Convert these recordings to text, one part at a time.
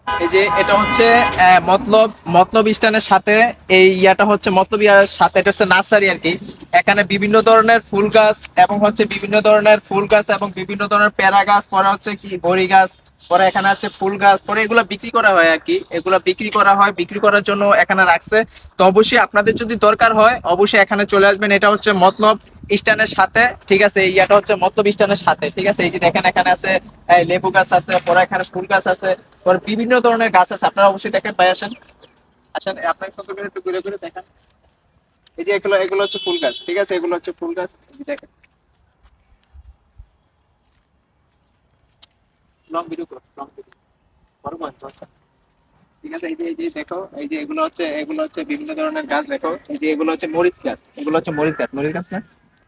এই যে এটা হচ্ছে মতলব মতলব স্ট্যান্ডের সাথে এই ইয়াটা হচ্ছে মতলব ইয়ার সাথে, এটা হচ্ছে নার্সারি আর কি। এখানে বিভিন্ন ধরনের ফুল গাছ এবং হচ্ছে বিভিন্ন ধরনের ফুল গাছ এবং বিভিন্ন ধরনের পেয়ারা গাছ, পরে হচ্ছে কি বড়ি গাছ, পরে এখানে আছে ফুল গাছ, পরে এগুলো বিক্রি করা হয় আর কি। এগুলো বিক্রি করা হয়, বিক্রি করার জন্য এখানে রাখছে। তো অবশ্যই আপনাদের যদি দরকার হয় অবশ্যই এখানে চলে আসবেন। এটা হচ্ছে মতলব স্ট্যান্ডের সাথে, ঠিক আছে। এই ইয়াটা হচ্ছে মতলব স্ট্যান্ডের সাথে, ঠিক আছে। এই যে দেখেন এখানে আছে লেবু গাছ আছে, পরে এখানে ফুল গাছ আছে, পরে বিভিন্ন ধরনের গাছ আছে। আপনারা অবশ্যই দেখেন, ভাই আসেন, আসেন আপনার কত করে একটু ঘুরে ঘুরে দেখেন। এই যে এগুলো এগুলো হচ্ছে ফুল গাছ, ঠিক আছে, এগুলো হচ্ছে ফুল গাছ। এই যে দেখেন, লং ভিডিও করো, লং ভিডিও বড় বড় দরকার। ঠিক আছে, এই যে দেখো, এই যে এগুলো হচ্ছে বিভিন্ন ধরনের গাছ। দেখো এই যে এগুলো হচ্ছে মরিচ গাছ, এগুলো হচ্ছে মরিচ গাছ, মরিচ গাছ না,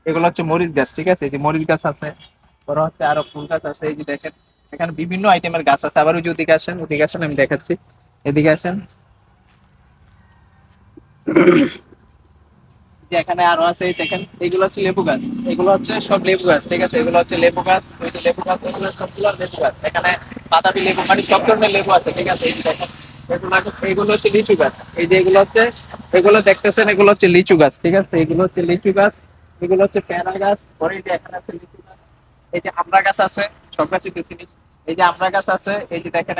এগুলো হচ্ছে মরিচ গাছ, ঠিক আছে। এই যে মরিচ গাছ আছে, বড় হচ্ছে আরো ফুল গাছ আছে। এই যে দেখেন এখানে বিভিন্ন আইটেমের গাছ আছে। আবার ওই যে ওদিকে আসেন, ওদিকে আসেন, আমি দেখাচ্ছি, এদিকে আসেন। যে এখানে আরো আছে, এই দেখেন এগুলো হচ্ছে লেবু গাছ, এগুলো হচ্ছে সব লেবু গাছ, ঠিক আছে। এগুলো হচ্ছে লেবু গাছ, ওই যে লেবু গাছ, এগুলো সবগুলো লেবু গাছ। এখানে বাতাবি লেবু মানে সব ধরনের লেবু আছে, ঠিক আছে। এই যে দেখেন এগুলো এগুলো হচ্ছে লিচু গাছ। এই যে এগুলো হচ্ছে, এগুলো দেখতেছেন, এগুলো হচ্ছে লিচু গাছ, ঠিক আছে। এগুলো হচ্ছে লিচু গাছ, এগুলো হচ্ছে পেয়ারা গাছ, পরে এই যে এখানে আছে লিচু গাছ। এই যে আমড়া গাছ আছে, সব গাছই তো চিনি। এই যে আমড়া গাছ আছে, এই যে দেখেন